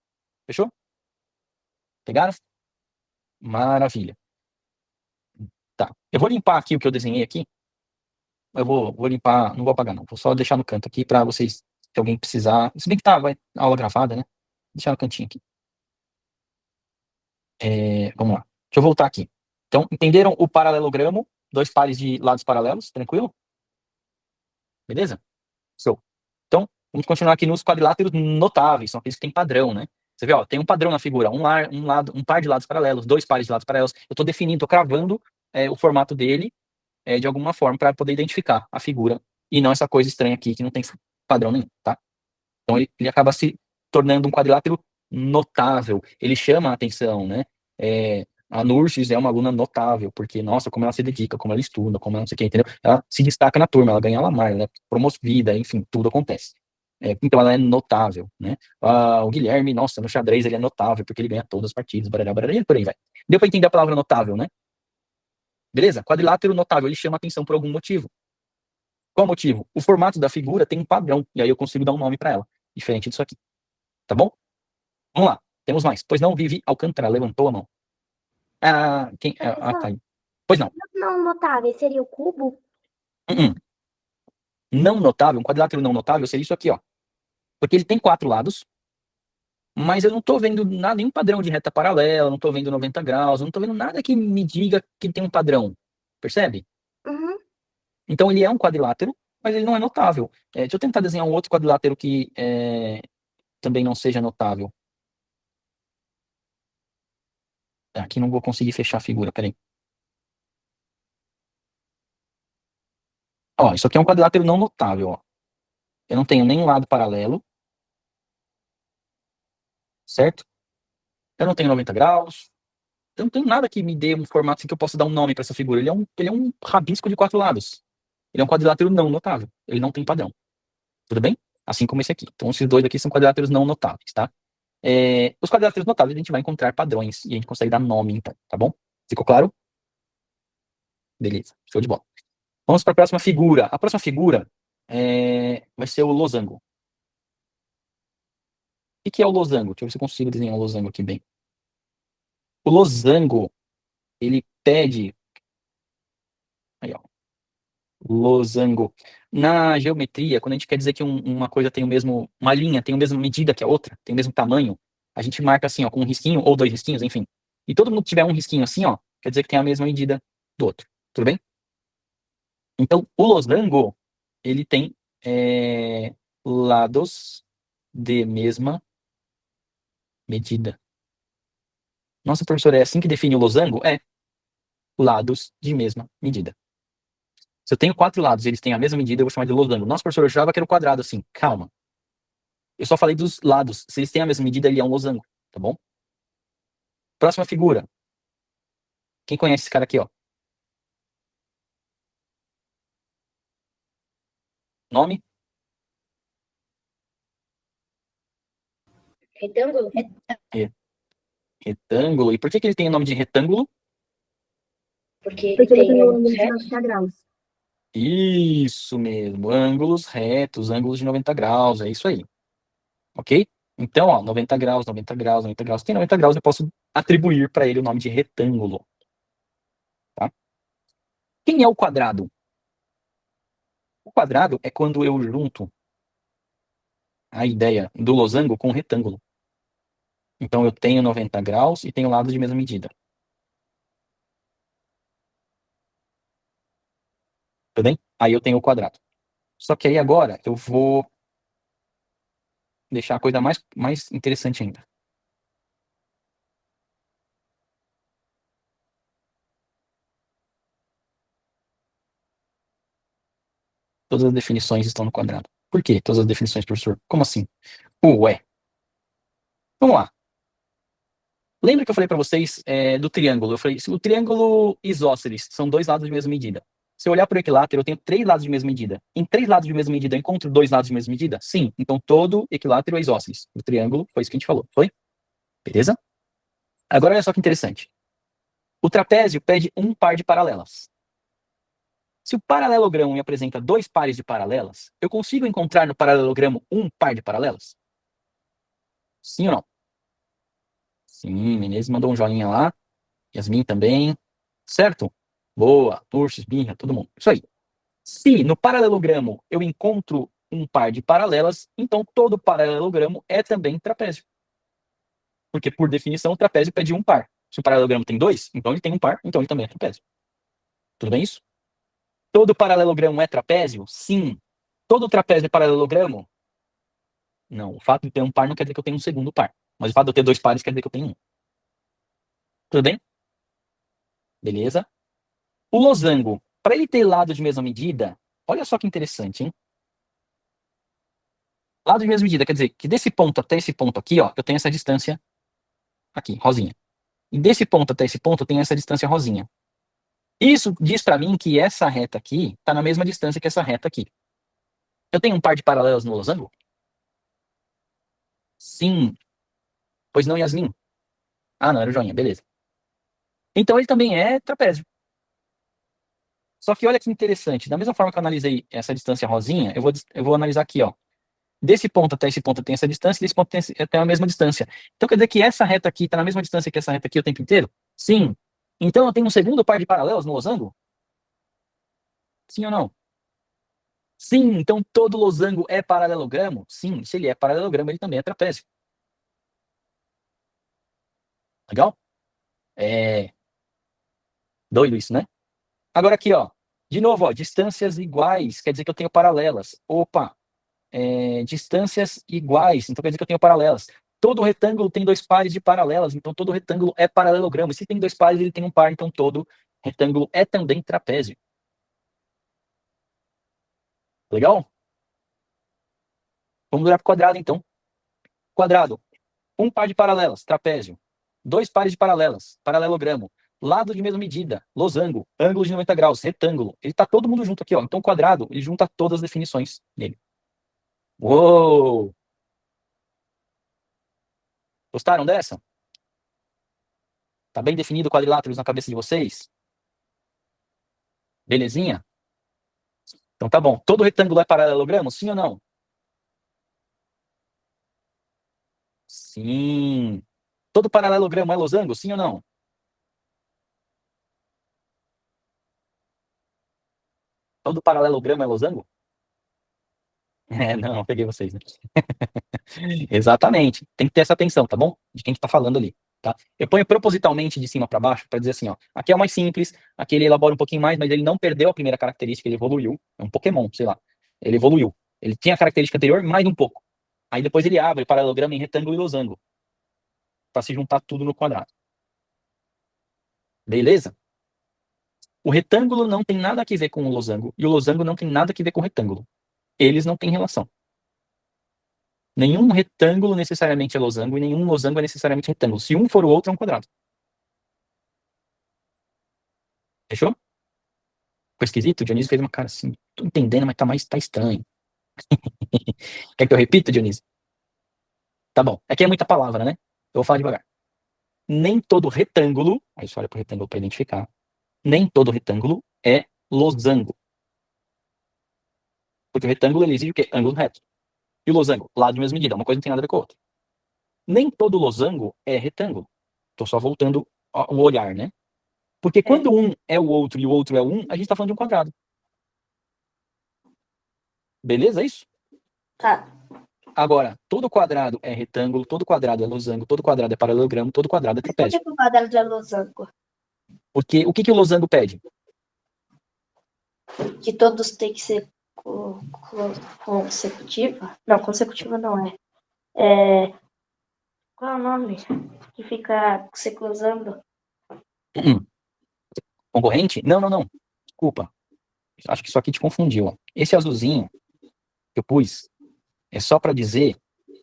Fechou? Pegaram? Maravilha. Tá. Eu vou limpar aqui o que eu desenhei aqui. Eu vou limpar, não vou apagar não. Vou só deixar no canto aqui para vocês, se alguém precisar. Se bem que tá, vai aula gravada, né? Deixar no cantinho aqui. Vamos lá. Deixa eu voltar aqui. Então, entenderam o paralelogramo? Dois pares de lados paralelos, tranquilo? Beleza? Show. Então, vamos continuar aqui nos quadriláteros notáveis, são aqueles que têm padrão, né? Você vê, ó, tem um padrão na figura, um par de lados paralelos, dois pares de lados paralelos. Eu estou definindo, estou cravando o formato dele de alguma forma para poder identificar a figura e não essa coisa estranha aqui que não tem padrão nenhum, tá? Então ele acaba se tornando um quadrilátero notável. Ele chama a atenção, né? A Nurses é uma aluna notável, porque, nossa, como ela se dedica, como ela estuda, como ela não sei o que, entendeu? Ela se destaca na turma, ela ganha Lamar, ela é promovida, enfim, tudo acontece. Então ela é notável, né? O Guilherme, nossa, no xadrez ele é notável, porque ele ganha todas as partidas, barará, barará, e por aí vai. Deu pra entender a palavra notável, né? Beleza? Quadrilátero notável, ele chama atenção por algum motivo. Qual motivo? O formato da figura tem um padrão, e aí eu consigo dar um nome para ela, diferente disso aqui. Tá bom? Vamos lá. Temos mais. Pois não, Vivi Alcântara levantou a mão. Professor, Tá. Pois não. não notável seria o cubo? Uh-uh. Não notável, um quadrilátero não notável seria isso aqui, ó. Porque ele tem 4 lados, mas eu não tô vendo nada, nenhum padrão de reta paralela, não tô vendo 90 graus, eu não tô vendo nada que me diga que tem um padrão. Percebe? Uhum. Então ele é um quadrilátero, mas ele não é notável. Deixa eu tentar desenhar um outro quadrilátero que também não seja notável. Aqui não vou conseguir fechar a figura, peraí. Ó, isso aqui é um quadrilátero não notável, ó. Eu não tenho nenhum lado paralelo, certo? Eu não tenho 90 graus. Eu não tenho nada que me dê um formato assim que eu possa dar um nome para essa figura. Ele é um rabisco de 4 lados. Ele é um quadrilátero não notável. Ele não tem padrão. Tudo bem? Assim como esse aqui. Então, esses dois aqui são quadriláteros não notáveis, tá? Os quadriláteros notáveis a gente vai encontrar padrões e a gente consegue dar nome, então, tá bom? Ficou claro? Beleza, show de bola. Vamos para a próxima figura. A próxima figura vai ser o losango. O que é o losango? Deixa eu ver se eu consigo desenhar o losango aqui bem. O losango, ele pede. Aí, ó. Losango. Na geometria, quando a gente quer dizer que uma coisa tem o mesmo. Uma linha tem a mesma medida que a outra, tem o mesmo tamanho, a gente marca assim, ó, com um risquinho ou 2 risquinhos, enfim. E todo mundo que tiver um risquinho assim, ó, quer dizer que tem a mesma medida do outro. Tudo bem? Então, o losango, ele tem lados de mesma medida. Nossa, professor, é assim que define o losango? Lados de mesma medida. Se eu tenho 4 lados e eles têm a mesma medida, eu vou chamar de losango. Nossa, professor, eu achava que era o quadrado assim. Calma. Eu só falei dos lados. Se eles têm a mesma medida, ele é um losango, tá bom? Próxima figura. Quem conhece esse cara aqui, ó? Nome? Retângulo? Retângulo. E por que ele tem o nome de retângulo? Porque ele Porque ele tem tem ângulos ângulos de retos. 90 graus. Isso mesmo. Ângulos retos, ângulos de 90 graus. É isso aí. Ok? Então, ó, 90 graus, 90 graus, 90 graus. Tem 90 graus, eu posso atribuir para ele o nome de retângulo. Tá? Quem é o quadrado? O quadrado é quando eu junto a ideia do losango com o retângulo. Então, eu tenho 90 graus e tenho lados de mesma medida. Tudo bem? Aí eu tenho o quadrado. Só que aí agora eu vou deixar a coisa mais interessante ainda. Todas as definições estão no quadrado. Por quê? Todas as definições, professor? Como assim? Ué. Vamos lá. Lembra que eu falei para vocês do triângulo? Eu falei, se o triângulo isósceles são 2 lados de mesma medida. Se eu olhar para o equilátero, eu tenho 3 lados de mesma medida. Em 3 lados de mesma medida, eu encontro 2 lados de mesma medida? Sim. Então, todo equilátero é isósceles. O triângulo, foi isso que a gente falou. Foi? Beleza? Agora, olha só que interessante. O trapézio pede um par de paralelas. Se o paralelogramo me apresenta 2 pares de paralelas, eu consigo encontrar no paralelogramo um par de paralelas? Sim ou não? Sim, Menezes mandou um joinha lá. Yasmin também. Certo? Boa. Ursos, Birra, todo mundo. Isso aí. Se no paralelogramo eu encontro um par de paralelas, então todo paralelogramo é também trapézio. Porque, por definição, o trapézio pede um par. Se o paralelogramo tem dois, então ele tem um par, então ele também é trapézio. Tudo bem isso? Todo paralelogramo é trapézio? Sim. Todo trapézio é paralelogramo? Não. O fato de ter um par não quer dizer que eu tenho um segundo par. Mas o fato de eu ter dois pares quer dizer que eu tenho um. Tudo bem? Beleza? O losango, para ele ter lado de mesma medida, olha só que interessante, hein? Lado de mesma medida quer dizer que desse ponto até esse ponto aqui, ó, eu tenho essa distância aqui, rosinha. E desse ponto até esse ponto eu tenho essa distância rosinha. Isso diz para mim que essa reta aqui está na mesma distância que essa reta aqui. Eu tenho um par de paralelos no losango? Sim. Pois não, Yasmin? Ah, não, era o joinha, beleza. Então ele também é trapézio. Só que olha que interessante, da mesma forma que eu analisei essa distância rosinha, eu vou analisar aqui, ó. Desse ponto até esse ponto tem essa distância, desse ponto tem a mesma distância. Então quer dizer que essa reta aqui está na mesma distância que essa reta aqui o tempo inteiro? Sim. Então eu tenho um segundo par de paralelos no losango? Sim ou não? Sim. Então todo losango é paralelogramo? Sim. Se ele é paralelogramo, ele também é trapézio. Legal? É doido isso, né? Agora aqui, ó. De novo, ó, distâncias iguais, quer dizer que eu tenho paralelas. Opa, distâncias iguais, então quer dizer que eu tenho paralelas. Todo retângulo tem dois pares de paralelas, então todo retângulo é paralelogramo. E se tem dois pares, ele tem um par, então todo retângulo é também trapézio. Legal? Vamos olhar para o quadrado, então. Quadrado, um par de paralelas, trapézio. Dois pares de paralelas, paralelogramo. Lado de mesma medida, losango, ângulo de 90 graus, retângulo. Ele está todo mundo junto aqui, ó. Então, quadrado, ele junta todas as definições dele. Uou! Gostaram dessa? Tá bem definido o quadrilátero na cabeça de vocês? Belezinha? Então tá bom. Todo retângulo é paralelogramo? Sim ou não? Sim. Todo paralelogramo é losango? Sim ou não? Todo paralelogramo é losango? Não, peguei vocês, né? Exatamente. Tem que ter essa atenção, tá bom? De quem que tá falando ali, tá? Eu ponho propositalmente de cima para baixo para dizer assim, ó. Aqui é o mais simples, aqui ele elabora um pouquinho mais, mas ele não perdeu a primeira característica, ele evoluiu. É um Pokémon, sei lá. Ele evoluiu. Ele tinha a característica anterior, mais um pouco. Aí depois ele abre paralelogramo em retângulo e losango, para se juntar tudo no quadrado. Beleza? O retângulo não tem nada a ver com o losango, e o losango não tem nada a ver com o retângulo. Eles não têm relação. Nenhum retângulo necessariamente é losango, e nenhum losango é necessariamente retângulo. Se um for o outro, é um quadrado. Fechou? Ficou esquisito? O Dionísio fez uma cara assim, tô entendendo, mas tá estranho. Quer que eu repita, Dionísio? Tá bom. Aqui é muita palavra, né? Eu vou falar devagar. Nem todo retângulo, aí você olha pro retângulo para identificar, nem todo retângulo é losango. Porque o retângulo ele exige o quê? Ângulo reto. E o losango? Lado de mesma medida. Uma coisa não tem nada a ver com a outra. Nem todo losango é retângulo. Tô só voltando o olhar, né? Porque quando um é o outro e o outro é um, a gente tá falando de um quadrado. Beleza, é isso? Tá. Agora, todo quadrado é retângulo, todo quadrado é losango, todo quadrado é paralelogramo, todo quadrado é Por trapézio. que o quadrado é losango? Porque o que o losango pede? Que todos têm que ser consecutiva? Não, consecutiva não é. Qual é o nome? Que fica se cruzando? Concorrente? Não, não, não. Desculpa. Acho que isso aqui te confundiu. Ó. Esse azulzinho que eu pus é só para dizer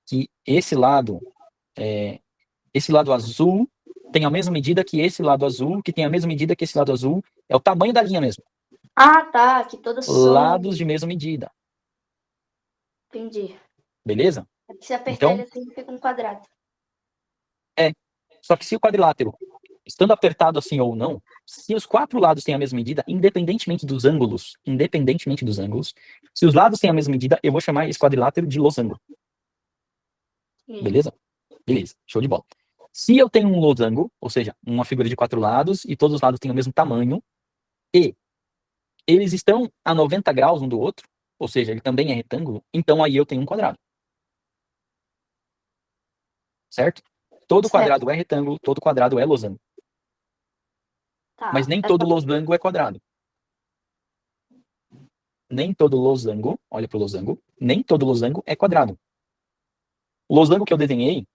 que esse lado azul tem a mesma medida que esse lado azul, que tem a mesma medida que esse lado azul. É o tamanho da linha mesmo. Ah, tá. Que todos são. Lados de mesma medida. Entendi. Beleza? Se apertar Então, ele assim, fica um quadrado. só que se o quadrilátero, estando apertado assim ou não, se os quatro lados têm a mesma medida, independentemente dos ângulos, se os lados têm a mesma medida, eu vou chamar esse quadrilátero de losango. Beleza? Beleza, show de bola. Se eu tenho um losango, ou seja, uma figura de 4 lados, e todos os lados têm o mesmo tamanho, e eles estão a 90 graus um do outro, ou seja, ele também é retângulo, então aí eu tenho um quadrado. Certo? Todo Certo. quadrado é retângulo, todo quadrado é losango. Tá. Mas nem É todo só- losango é quadrado. Nem todo losango, olha pro losango, nem todo losango é quadrado. O losango que eu desenhei,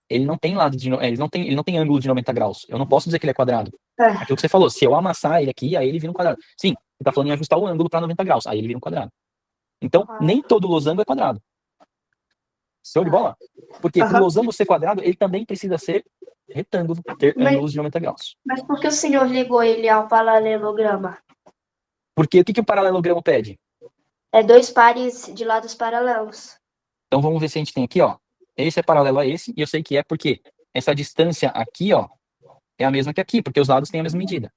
ele não tem lado de, ele não tem ângulo de 90 graus. Eu não posso dizer que ele é quadrado. É. Aquilo que você falou, se eu amassar ele aqui, aí ele vira um quadrado. Sim, você tá falando em ajustar o ângulo para 90 graus, aí ele vira um quadrado. Então, nem todo losango é quadrado. Show de bola? Porque pro Aham. losango ser quadrado, ele também precisa ser retângulo, ter Mas- ângulos de 90 graus. Mas por que o senhor ligou ele ao paralelograma? Porque o que o paralelogramo pede? É 2 pares de lados paralelos. Então vamos ver se a gente tem aqui, ó. Esse é paralelo a esse, e eu sei que é porque essa distância aqui, ó, é a mesma que aqui, porque os lados têm a mesma medida.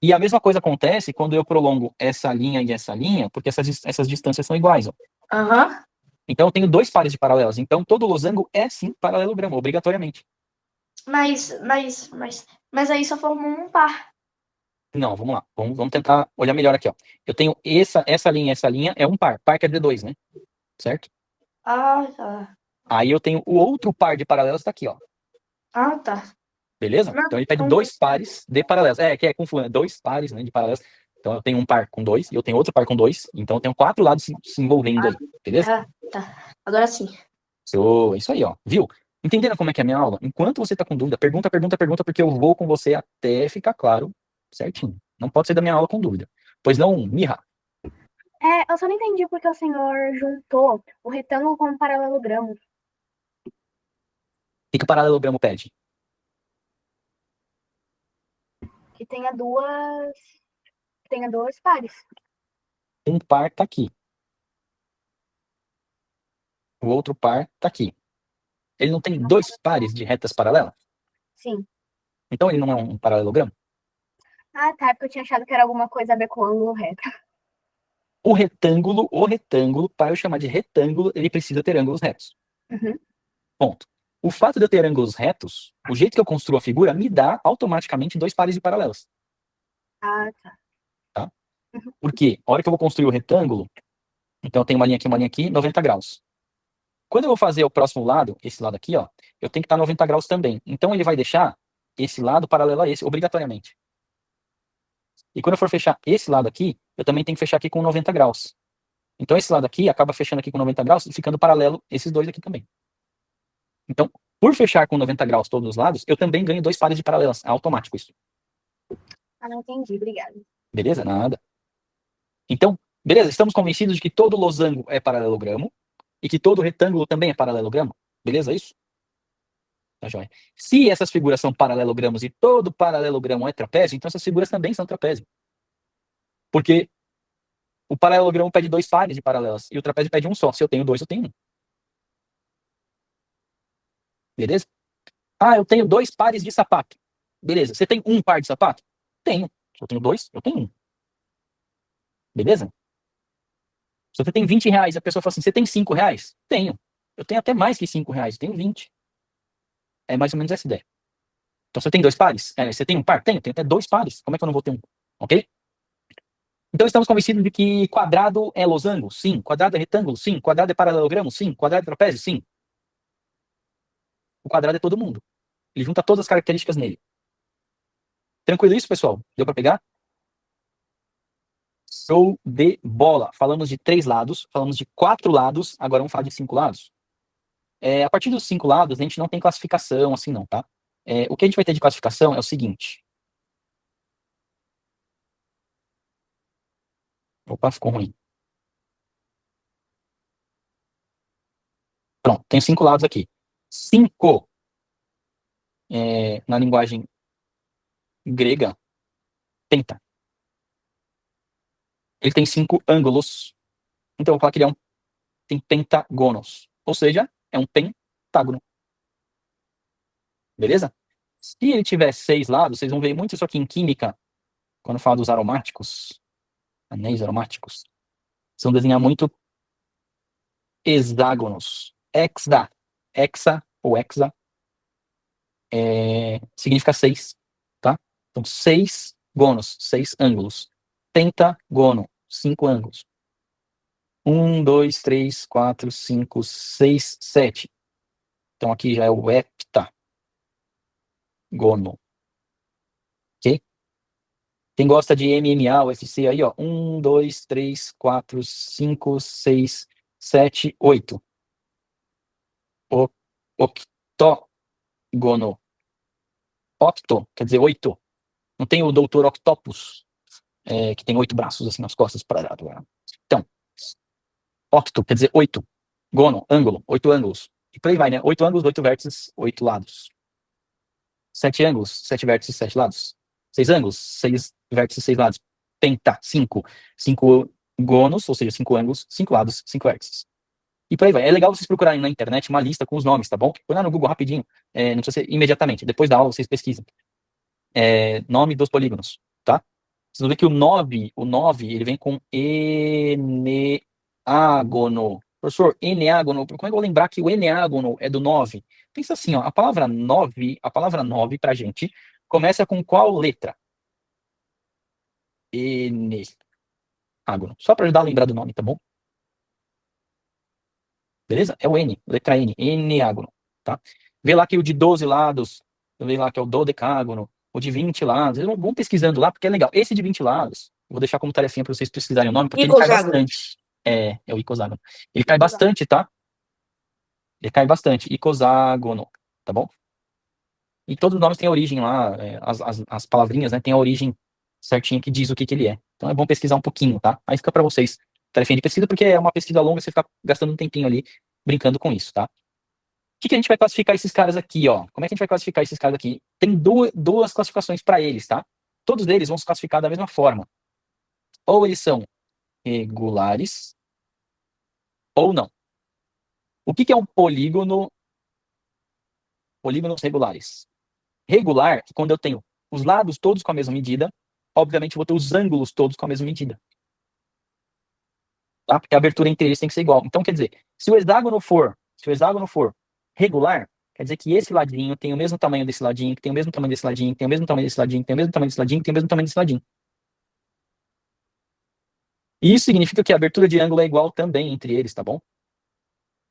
E a mesma coisa acontece quando eu prolongo essa linha e essa linha, porque essas distâncias são iguais, ó. Aham. Então eu tenho 2 pares de paralelos. Então todo losango é sim paralelogramo, obrigatoriamente. Mas aí só forma um par. Não, vamos lá. Vamos tentar olhar melhor aqui, ó. Eu tenho essa linha e essa linha é um par. Par quer dizer 2, né? Certo? Ah, tá. Aí eu tenho o outro par de paralelos tá aqui, ó. Ah, tá. Beleza? Não, Então ele pede não- 2 pares de paralelos. Que é confuso, né? 2 pares, né, de paralelos. Então eu tenho um par com 2 e eu tenho outro par com 2. Então eu tenho 4 lados se envolvendo aí. Beleza? Ah, tá. Agora sim. É isso aí, ó. Viu? Entenderam como é que é a minha aula? Enquanto você tá com dúvida, pergunta, porque eu vou com você até ficar claro certinho. Não pode ser da minha aula com dúvida. Pois não, Mirra. Eu só não entendi porque o senhor juntou o retângulo com o paralelogramo. O que o paralelogramo pede? Que tenha dois pares. Um par tá aqui. O outro par tá aqui. Ele não tem 2 pares de retas paralelas? Sim. Então ele não é um paralelogramo? Ah, tá. Porque eu tinha achado que era alguma coisa a ver com o ângulo reto. O retângulo, para eu chamar de retângulo, ele precisa ter ângulos retos. Uhum. Ponto. O fato de eu ter ângulos retos, o jeito que eu construo a figura, me dá automaticamente 2 pares de paralelos. Ah, tá. Tá? Porque a hora que eu vou construir o retângulo, então eu tenho uma linha aqui, 90 graus. Quando eu vou fazer o próximo lado, esse lado aqui, ó, eu tenho que estar 90 graus também. Então ele vai deixar esse lado paralelo a esse, obrigatoriamente. E quando eu for fechar esse lado aqui, eu também tenho que fechar aqui com 90 graus. Então esse lado aqui acaba fechando aqui com 90 graus e ficando paralelo esses dois aqui também. Então, por fechar com 90 graus todos os lados, eu também ganho 2 pares de paralelas. É automático isso. Ah, não entendi. Obrigada. Beleza? Nada. Então, beleza, estamos convencidos de que todo losango é paralelogramo e que todo retângulo também é paralelogramo? Beleza isso? Tá joia. Se essas figuras são paralelogramos e todo paralelogramo é trapézio, então essas figuras também são trapézio. Porque o paralelogramo pede 2 pares de paralelas e o trapézio pede um só. Se eu tenho 2, eu tenho um. Beleza? Ah, eu tenho 2 pares de sapato. Beleza. Você tem um par de sapato? Tenho. Se eu tenho 2, eu tenho um. Beleza? Se você tem 20 reais, a pessoa fala assim, você tem 5 reais? Tenho. Eu tenho até mais que 5 reais, eu tenho 20. É mais ou menos essa ideia. Então, você tem 2 pares? Você tem um par? Tenho até 2 pares. Como é que eu não vou ter um? Ok? Então, estamos convencidos de que quadrado é losango? Sim. Quadrado é retângulo? Sim. Quadrado é paralelogramo? Sim. Quadrado é trapézio? Sim. O quadrado é todo mundo. Ele junta todas as características nele. Tranquilo isso, pessoal? Deu para pegar? Show de bola. Falamos de 3 lados, falamos de 4 lados, agora vamos falar de 5 lados. A partir dos 5 lados, a gente não tem classificação assim não, tá? O que a gente vai ter de classificação é o seguinte. Opa, ficou ruim. Pronto, tem 5 lados aqui. 5, na linguagem grega, penta. Ele tem 5 ângulos. Então eu vou falar que ele tem pentágonos. Ou seja, é um pentágono. Beleza? Se ele tiver 6 lados, vocês vão ver muito isso aqui em química, quando fala dos aromáticos, anéis aromáticos. Vocês vão desenhar muito hexágonos. Hexa. hexa ou hexa significa 6, tá? Então, 6 gonos, 6 ângulos. Pentagono, 5 ângulos. 1, 2, 3, 4, 5, 6, 7. Então, aqui já é o heptagono. Ok? Quem gosta de MMA, UFC aí, ó. 1, 2, 3, 4, 5, 6, 7, 8. Octógono. Octo, quer dizer 8. Não tem o Doutor Octopus, que tem 8 braços assim nas costas. Então, octo, quer dizer 8. Gono, ângulo, 8 ângulos. E por aí vai, né? 8 ângulos, 8 vértices, 8 lados. 7 ângulos, 7 vértices, 7 lados. 6 ângulos, 6 vértices, 6 lados. Penta, 5. 5 gonos, ou seja, 5 ângulos, 5 lados, 5 vértices. E por aí vai. É legal vocês procurarem na internet uma lista com os nomes, tá bom? Põe lá no Google rapidinho. Não precisa ser imediatamente. Depois da aula vocês pesquisam. Nome dos polígonos, tá? Vocês vão ver que o 9 ele vem com eneágono. Professor, eneágono, como é que eu vou lembrar que o eneágono é do 9? Pensa assim, ó, a palavra 9 pra gente, começa com qual letra? Eneágono. Só para ajudar a lembrar do nome, tá bom? Beleza? É o N, letra N, eneágono, tá? Vê lá que o de 12 lados, vê lá que é o dodecágono, o de 20 lados, eles vão pesquisando lá, porque é legal. Esse de 20 lados, eu vou deixar como tarefinha para vocês pesquisarem o nome, porque ele cai Icoságono. bastante. É o icoságono. Ele cai bastante, tá? Ele cai bastante. Icoságono, tá bom? E todos os nomes têm a origem lá, as palavrinhas, né, tem a origem certinha que diz o que ele é. Então é bom pesquisar um pouquinho, tá? Aí fica para vocês tarefinha de pesquisa, porque é uma pesquisa longa, você fica gastando um tempinho ali brincando com isso, tá? O que a gente vai classificar esses caras aqui, ó? Como é que a gente vai classificar esses caras aqui? Tem duas classificações para eles, tá? Todos eles vão se classificar da mesma forma. Ou eles são regulares, ou não. O que é um polígono? Polígonos regulares. Regular é quando eu tenho os lados todos com a mesma medida, obviamente eu vou ter os ângulos todos com a mesma medida. Tá? Porque a abertura entre eles tem que ser igual. Então, quer dizer, se o hexágono for regular, quer dizer que esse ladinho tem o mesmo tamanho desse ladinho, que tem o mesmo tamanho desse ladinho, que tem o mesmo tamanho desse ladinho, que tem o mesmo tamanho desse ladinho, que tem o mesmo tamanho desse ladinho. E isso significa que a abertura de ângulo é igual também entre eles, tá bom?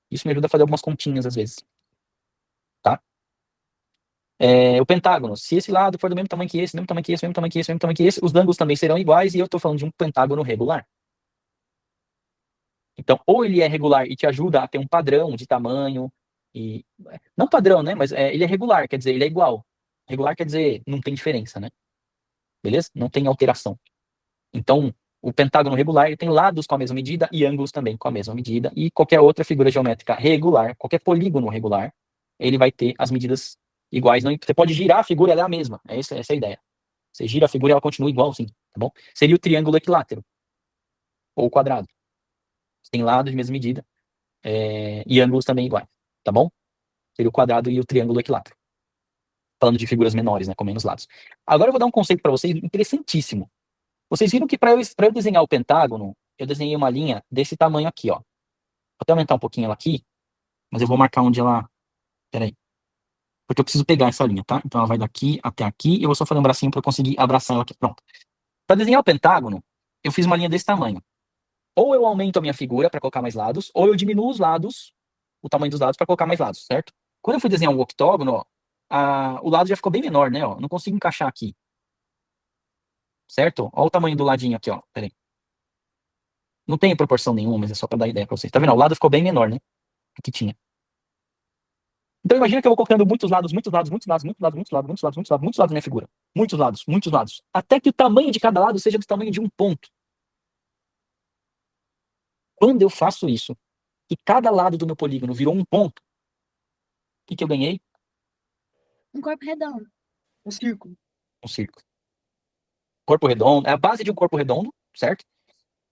Isso me ajuda a fazer algumas continhas às vezes. Tá? O pentágono, se esse lado for do mesmo tamanho que esse, mesmo tamanho que esse, mesmo tamanho que esse, mesmo tamanho que esse, os ângulos também serão iguais e eu estou falando de um pentágono regular. Então, ou ele é regular e te ajuda a ter um padrão de tamanho, não padrão, né? Mas ele é regular, quer dizer, ele é igual. Regular quer dizer não tem diferença, né? Beleza? Não tem alteração. Então, o pentágono regular ele tem lados com a mesma medida e ângulos também com a mesma medida. E qualquer outra figura geométrica regular, qualquer polígono regular, ele vai ter as medidas iguais. Não, você pode girar a figura, ela é a mesma. Essa é a ideia. Você gira a figura e ela continua igual, sim. Tá bom? Seria o triângulo equilátero. Ou o quadrado. Tem lados de mesma medida e ângulos também iguais. Tá bom? Seria o quadrado e o triângulo equilátero. Falando de figuras menores, né? Com menos lados. Agora eu vou dar um conceito para vocês interessantíssimo. Vocês viram que para eu desenhar o pentágono, eu desenhei uma linha desse tamanho aqui, ó. Vou até aumentar um pouquinho ela aqui, mas eu vou marcar onde ela... Peraí. Porque eu preciso pegar essa linha, tá? Então ela vai daqui até aqui, e eu vou só fazer um bracinho para eu conseguir abraçar ela aqui. Pronto. Para desenhar o pentágono, eu fiz uma linha desse tamanho. Ou eu aumento a minha figura para colocar mais lados, ou eu diminuo os lados, o tamanho dos lados para colocar mais lados, certo? Quando eu fui desenhar um octógono, ó, o lado já ficou bem menor, né? Ó, não consigo encaixar aqui. Certo? Olha o tamanho do ladinho aqui, ó. Peraí. Não tem proporção nenhuma, mas é só para dar ideia para vocês. Tá vendo? O lado ficou bem menor, né? Do que tinha. Então imagina que eu vou colocando muitos lados, muitos lados, muitos lados, muitos lados, muitos lados, muitos lados, muitos lados, muitos lados na minha figura. Muitos lados, muitos lados. Até que o tamanho de cada lado seja do tamanho de um ponto. Quando eu faço isso, e cada lado do meu polígono virou um ponto, o que eu ganhei? Um corpo redondo. Um círculo. Um círculo. Corpo redondo, é a base de um corpo redondo, certo?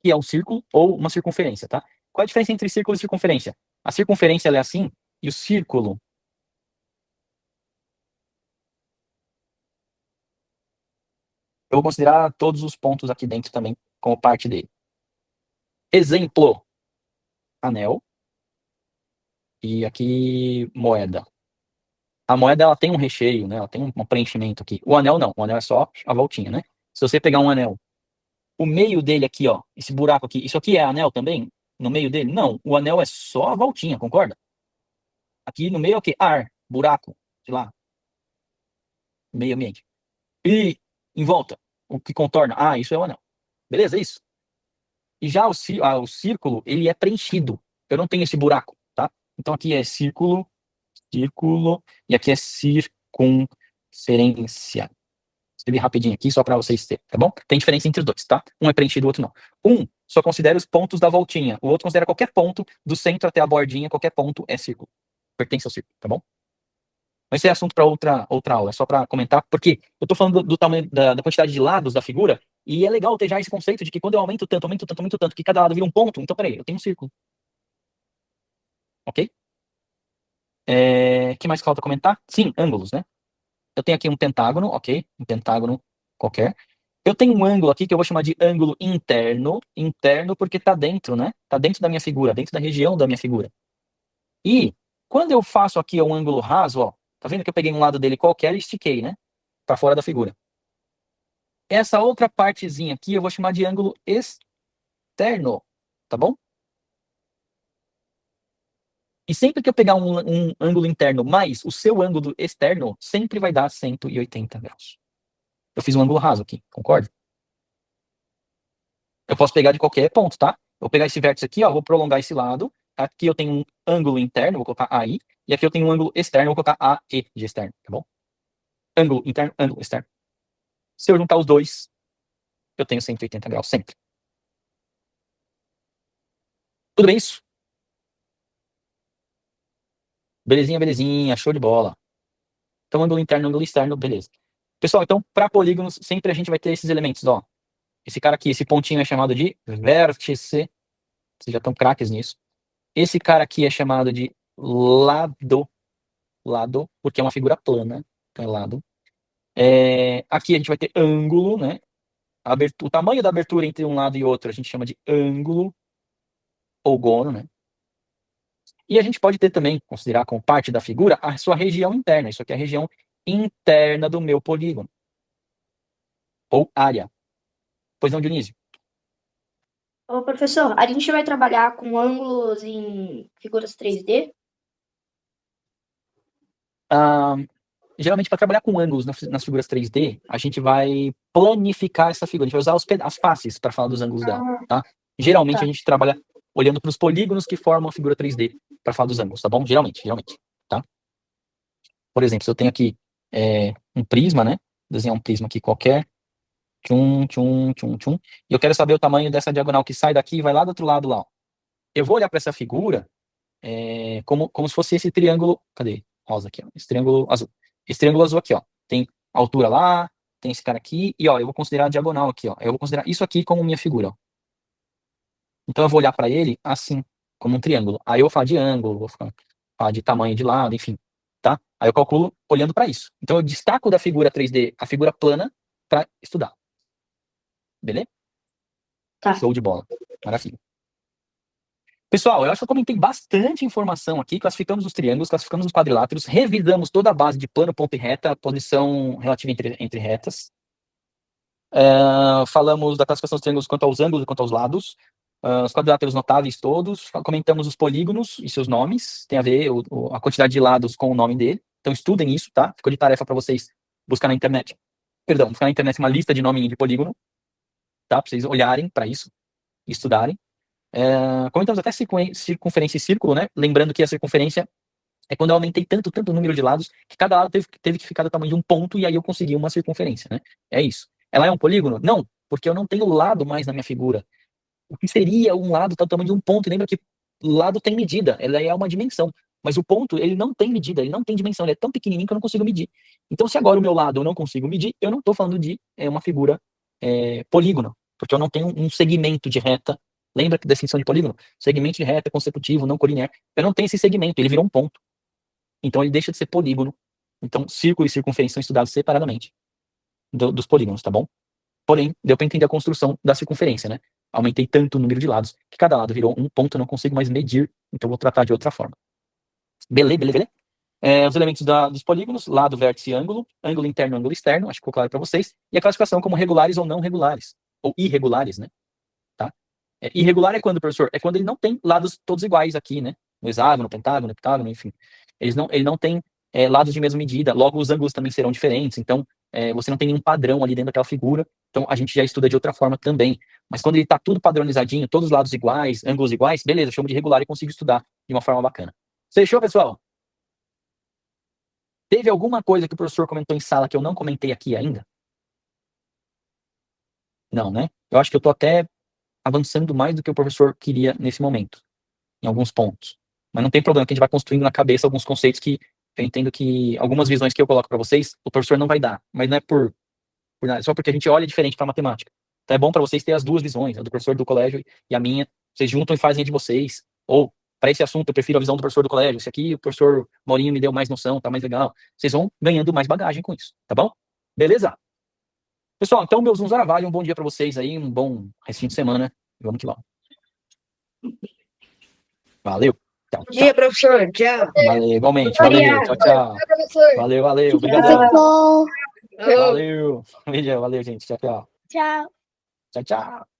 Que é um círculo ou uma circunferência, tá? Qual a diferença entre círculo e circunferência? A circunferência ela é assim, e o círculo eu vou considerar todos os pontos aqui dentro também como parte dele. Exemplo: anel, E aqui, moeda. A moeda, ela tem um recheio, né? Ela tem um preenchimento aqui. O anel não, o anel é só a voltinha, né? Se você pegar um anel, o meio dele aqui, ó, esse buraco aqui, isso aqui é anel também? No meio dele? Não, o anel é só a voltinha, concorda? Aqui no meio é o quê? Ar, buraco, sei lá, meio ambiente. E em volta, o que contorna? Ah, isso é o anel. Beleza, é isso. E já o círculo, ele é preenchido. Eu não tenho esse buraco, tá? Então aqui é círculo, círculo, e aqui é circunferência. Escrevi rapidinho aqui só para vocês terem, tá bom? Tem diferença entre os dois, tá? Um é preenchido, o outro não. Um só considera os pontos da voltinha, o outro considera qualquer ponto do centro até a bordinha, qualquer ponto é círculo. Pertence ao círculo, tá bom? Mas esse é assunto para outra aula, é só para comentar, porque eu tô falando do tamanho, da quantidade de lados da figura, e é legal ter já esse conceito de que quando eu aumento tanto, aumento tanto, aumento tanto, que cada lado vira um ponto, então peraí, eu tenho um círculo. Ok? Que mais falta comentar? Sim, ângulos, né? Eu tenho aqui um pentágono, ok? Um pentágono qualquer. Eu tenho um ângulo aqui que eu vou chamar de ângulo interno. Interno porque tá dentro, né? Tá dentro da minha figura, dentro da região da minha figura. E quando eu faço aqui um ângulo raso, ó, tá vendo que eu peguei um lado dele qualquer e estiquei, né? Pra fora da figura. Essa outra partezinha aqui eu vou chamar de ângulo externo, tá bom? E sempre que eu pegar um ângulo interno mais o seu ângulo externo, sempre vai dar 180 graus. Eu fiz um ângulo raso aqui, concorda? Eu posso pegar de qualquer ponto, tá? Vou pegar esse vértice aqui, ó, vou prolongar esse lado. Aqui eu tenho um ângulo interno, vou colocar AI. E aqui eu tenho um ângulo externo, vou colocar AE de externo, tá bom? Ângulo interno, ângulo externo. Se eu juntar os dois, eu tenho 180 graus sempre. Tudo bem isso? Belezinha, belezinha, show de bola. Então, ângulo interno, ângulo externo, beleza. Pessoal, então, para polígonos, sempre a gente vai ter esses elementos, ó. Esse cara aqui, esse pontinho é chamado de vértice. Vocês já estão craques nisso. Esse cara aqui é chamado de lado, porque é uma figura plana, então é lado. Aqui a gente vai ter ângulo, né? O tamanho da abertura entre um lado e outro a gente chama de ângulo ou gono, né? E a gente pode ter também, considerar como parte da figura, a sua região interna. Isso aqui é a região interna do meu polígono. Ou área. Pois não, Dionísio? Ô, professor, a gente vai trabalhar com ângulos em figuras 3D? Ah, geralmente, para trabalhar com ângulos nas figuras 3D, a gente vai planificar essa figura. A gente vai usar as faces para falar dos ângulos dela, tá? Geralmente, Tá. a gente trabalha olhando para os polígonos que formam a figura 3D para falar dos ângulos, tá bom? Geralmente, tá? Por exemplo, se eu tenho aqui um prisma, né? Desenhar um prisma aqui qualquer. Tchum, tchum, tchum, tchum. E eu quero saber o tamanho dessa diagonal que sai daqui e vai lá do outro lado lá, ó. Eu vou olhar para essa figura como se fosse esse triângulo. Cadê? Rosa aqui, ó. Esse triângulo azul. Esse triângulo azul aqui, ó. Tem altura lá, tem esse cara aqui, e ó, eu vou considerar a diagonal aqui, ó. Eu vou considerar isso aqui como minha figura, ó. Então eu vou olhar para ele assim, como um triângulo. Aí eu vou falar de ângulo, vou falar de tamanho de lado, enfim, tá? Aí eu calculo olhando para isso. Então eu destaco da figura 3D a figura plana para estudar. Beleza? Tá. Show de bola. Maravilha. Pessoal, eu acho que eu comentei bastante informação aqui, classificamos os triângulos, classificamos os quadriláteros, revisamos toda a base de plano, ponto e reta, posição relativa entre retas. Falamos da classificação dos triângulos quanto aos ângulos e quanto aos lados. Os quadriláteros notáveis todos. Comentamos os polígonos e seus nomes. Tem a ver a quantidade de lados com o nome dele. Então estudem isso, tá? Ficou de tarefa para vocês buscar na internet. Perdão, buscar na internet uma lista de nome de polígono, tá? Para vocês olharem para isso e estudarem. Comentamos até circunferência e círculo, né? Lembrando que a circunferência é quando eu aumentei tanto o número de lados, que cada lado teve que ficar do tamanho de um ponto, e aí eu consegui uma circunferência, né? É isso. Ela é um polígono? Não, porque eu não tenho lado mais na minha figura. O que seria um lado tá do tamanho de um ponto? E lembra que lado tem medida, ela é uma dimensão. Mas o ponto, ele não tem medida, ele não tem dimensão, ele é tão pequenininho que eu não consigo medir. Então, se agora o meu lado eu não consigo medir, eu não estou falando de uma figura polígono, porque eu não tenho um segmento de reta. Lembra que definição de polígono? Segmento de reta consecutivo, não colinear. Eu não tenho esse segmento, ele virou um ponto. Então ele deixa de ser polígono. Então círculo e circunferência são estudados separadamente dos polígonos, tá bom? Porém, deu para entender a construção da circunferência, né? Aumentei tanto o número de lados que cada lado virou um ponto, eu não consigo mais medir, então vou tratar de outra forma. Beleza. Os elementos dos polígonos, lado, vértice e ângulo, ângulo interno, ângulo externo, acho que ficou claro para vocês, e a classificação como regulares ou não regulares, ou irregulares, né? Tá? Irregular é quando, professor? É quando ele não tem lados todos iguais aqui, né? No hexágono, pentágono, heptágono, enfim. Ele não tem lados de mesma medida, logo os ângulos também serão diferentes, então você não tem nenhum padrão ali dentro daquela figura, então a gente já estuda de outra forma também. Mas quando ele está tudo padronizadinho, todos os lados iguais, ângulos iguais, beleza, eu chamo de regular e consigo estudar de uma forma bacana. Fechou, pessoal? Teve alguma coisa que o professor comentou em sala que eu não comentei aqui ainda? Não, né? Eu acho que eu tô até avançando mais do que o professor queria nesse momento, em alguns pontos. Mas não tem problema, que a gente vai construindo na cabeça alguns conceitos que eu entendo que algumas visões que eu coloco para vocês, o professor não vai dar. Mas não é por nada, é só porque a gente olha diferente para matemática. Então é bom para vocês ter as duas visões, a do professor do colégio e a minha. Vocês juntam e fazem a de vocês. Ou, para esse assunto, eu prefiro a visão do professor do colégio. Esse aqui, o professor Maurinho me deu mais noção, tá mais legal. Vocês vão ganhando mais bagagem com isso, tá bom? Beleza? Pessoal, então, meus Zunzaravale, um bom dia para vocês aí, um bom restinho de semana. Vamos que vamos. Valeu. Tchau, Bom dia, professor. Tchau. Valeu, igualmente. Valeu. Tchau, tchau. Valeu. Obrigadão. Bom. Alô. Valeu. Valeu, gente. Tchau, tchau. Tchau. Tchau, tchau.